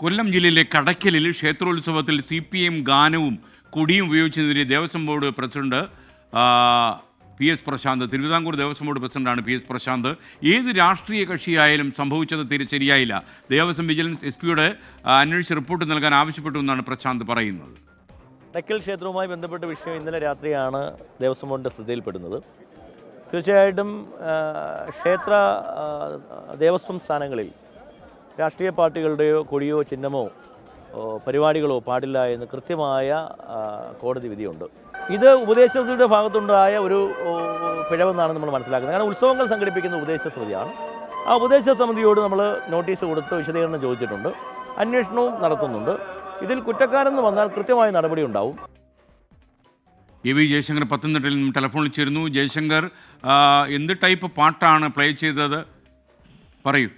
കൊല്ലം ജില്ലയിലെ കടയ്ക്കലിൽ ക്ഷേത്രോത്സവത്തിൽ CPM ഗാനവും കൊടിയും ഉപയോഗിച്ചതിനെതിരെ Devaswom board president PS Prashanth, Thiruvithamkoor Devaswom board പ്രസിഡന്റാണ് PS പ്രശാന്ത്. ഏത് രാഷ്ട്രീയ കക്ഷിയായാലും സംഭവിച്ചത് ശരിയായില്ല. ദേവസ്വം വിജിലൻസ് SP-യോട് അന്വേഷിച്ച് റിപ്പോർട്ട് നൽകാൻ ആവശ്യപ്പെട്ടു എന്നാണ് പ്രശാന്ത് പറയുന്നത്. കടയ്ക്കൽ ക്ഷേത്രവുമായി ബന്ധപ്പെട്ട വിഷയം ഇന്നലെ രാത്രിയാണ് ദേവസ്വം ബോർഡിൻ്റെ ശ്രദ്ധയിൽപ്പെടുന്നത്. തീർച്ചയായിട്ടും ക്ഷേത്ര ദേവസ്വം സ്ഥാനങ്ങളിൽ രാഷ്ട്രീയ പാർട്ടികളുടെയോ കൊടിയോ ചിഹ്നമോ പരിപാടികളോ പാടില്ല എന്ന് കൃത്യമായ കോടതി വിധിയുണ്ട്. ഇത് ഉപദേശസമിതിയുടെ ഭാഗത്തുണ്ടായ ഒരു പിഴവെന്നാണ് നമ്മൾ മനസ്സിലാക്കുന്നത്. കാരണം ഉത്സവങ്ങൾ സംഘടിപ്പിക്കുന്ന ഉപദേശസമിതിയാണ്. ആ ഉപദേശസമിതിയോട് നമ്മൾ നോട്ടീസ് കൊടുത്ത് വിശദീകരണം ചോദിച്ചിട്ടുണ്ട്. അന്വേഷണവും നടത്തുന്നുണ്ട്. ഇതിൽ കുറ്റക്കാരെന്ന് വന്നാൽ കൃത്യമായ നടപടി ഉണ്ടാവും. AV ജയശങ്കർ പത്തനംതിട്ടയിൽ നിന്നും ടെലിഫോണിൽ ചേരുന്നു. ജയശങ്കർ, എന്ത് ടൈപ്പ് പാട്ടാണ് പ്ലേ ചെയ്തത്? പറയൂ.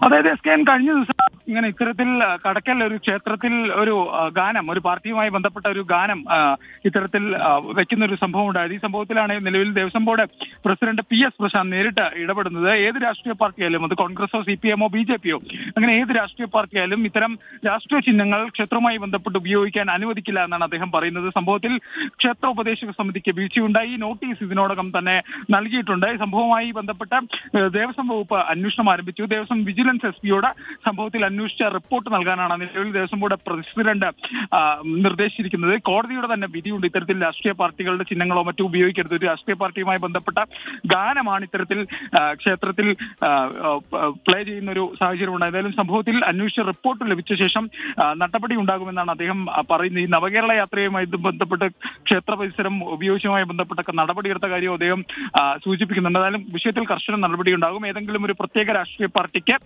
അതായത് SKN കഴിഞ്ഞ ദിവസം ഇങ്ങനെ ഇത്തരത്തിൽ കടയ്ക്കൽ ഒരു ക്ഷേത്രത്തിൽ ഒരു ഗാനം, ഒരു പാർട്ടിയുമായി ബന്ധപ്പെട്ട ഒരു ഗാനം ഇത്തരത്തിൽ വെക്കുന്ന ഒരു സംഭവം ഉണ്ടായത്. ഈ സംഭവത്തിലാണ് നിലവിൽ Devaswom board president PS Prashanth നേരിട്ട് ഇടപെടുന്നത്. ഏത് രാഷ്ട്രീയ പാർട്ടിയായാലും, അത് കോൺഗ്രസോ CPM-ഓ BJP-യോ, അങ്ങനെ ഏത് രാഷ്ട്രീയ പാർട്ടിയായാലും ഇത്തരം രാഷ്ട്രീയ ചിഹ്നങ്ങൾ ക്ഷേത്രവുമായി ബന്ധപ്പെട്ട് ഉപയോഗിക്കാൻ അനുവദിക്കില്ല എന്നാണ് അദ്ദേഹം പറയുന്നത്. സംഭവത്തിൽ ക്ഷേത്ര ഉപദേശക സമിതിക്ക് വീഴ്ചയുണ്ടായി. നോട്ടീസ് ഇതിനോടകം തന്നെ നൽകിയിട്ടുണ്ട്. സംഭവവുമായി ബന്ധപ്പെട്ട ദേവസ്വം വകുപ്പ് അന്വേഷണം ആരംഭിച്ചു. ദേവസ്വം വിജിലൻസ് SP-യോട് സംഭവത്തിൽ അന്വേഷിച്ച റിപ്പോർട്ട് നൽകാനാണ് നിലവിൽ ദേവസ്വം ബോർഡ് പ്രസിഡന്റ് നിർദ്ദേശിച്ചിരിക്കുന്നത്. കോടതിയുടെ തന്നെ വിധിയുണ്ട്. ഇത്തരത്തിൽ രാഷ്ട്രീയ പാർട്ടികളുടെ ചിഹ്നങ്ങളോ മറ്റോ ഉപയോഗിക്കരുത്. ഒരു രാഷ്ട്രീയ പാർട്ടിയുമായി ബന്ധപ്പെട്ട ഗാനമാണ് ഇത്തരത്തിൽ ക്ഷേത്രത്തിൽ പ്ലേ ചെയ്യുന്ന ഒരു സാഹചര്യം ഉണ്ടായത്. ഏതായാലും സംഭവത്തിൽ അന്വേഷിച്ച റിപ്പോർട്ട് ലഭിച്ച ശേഷം നടപടി ഉണ്ടാകുമെന്നാണ് അദ്ദേഹം പറയുന്നത്. ഈ നവകേരള യാത്രയുമായി ബന്ധപ്പെട്ട് ക്ഷേത്ര പരിസരം ഉപയോഗിച്ചുമായി ബന്ധപ്പെട്ടൊക്കെ നടപടിയെടുത്ത കാര്യം അദ്ദേഹം സൂചിപ്പിക്കുന്നുണ്ട്. ഏതായാലും വിഷയത്തിൽ കർശന നടപടി ഉണ്ടാകും. ഏതെങ്കിലും ഒരു പ്രത്യേക രാഷ്ട്രീയ പാർട്ടിക്ക്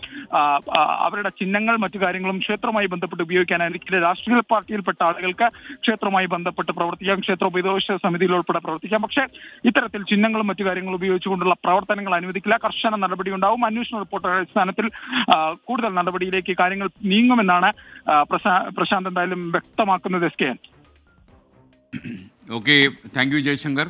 അവരുടെ ചിഹ്നങ്ങൾ മറ്റു കാര്യങ്ങളും ക്ഷേത്രവുമായി ബന്ധപ്പെട്ട് ഉപയോഗിക്കാൻ അനുവദിക്കില്ല. രാഷ്ട്രീയ പാർട്ടിയിൽപ്പെട്ട ആളുകൾക്ക് ക്ഷേത്രവുമായി ബന്ധപ്പെട്ട് പ്രവർത്തിക്കാം, ക്ഷേത്ര ഉപദേശക സമിതിയിൽ ഉൾപ്പെടെ പ്രവർത്തിക്കാം. പക്ഷേ ഇത്തരത്തിൽ ചിഹ്നങ്ങളും മറ്റു കാര്യങ്ങളും ഉപയോഗിച്ചുകൊണ്ടുള്ള പ്രവർത്തനങ്ങൾ അനുവദിക്കില്ല. കർശന നടപടി ഉണ്ടാവും. അന്വേഷണ റിപ്പോർട്ട് അടിസ്ഥാനത്തിൽ കൂടുതൽ നടപടിയിലേക്ക് കാര്യങ്ങൾ നീങ്ങുമെന്നാണ് പ്രശാന്ത് എന്തായാലും വ്യക്തമാക്കുന്നത്. SKN. Okay, thank you Jaishankar.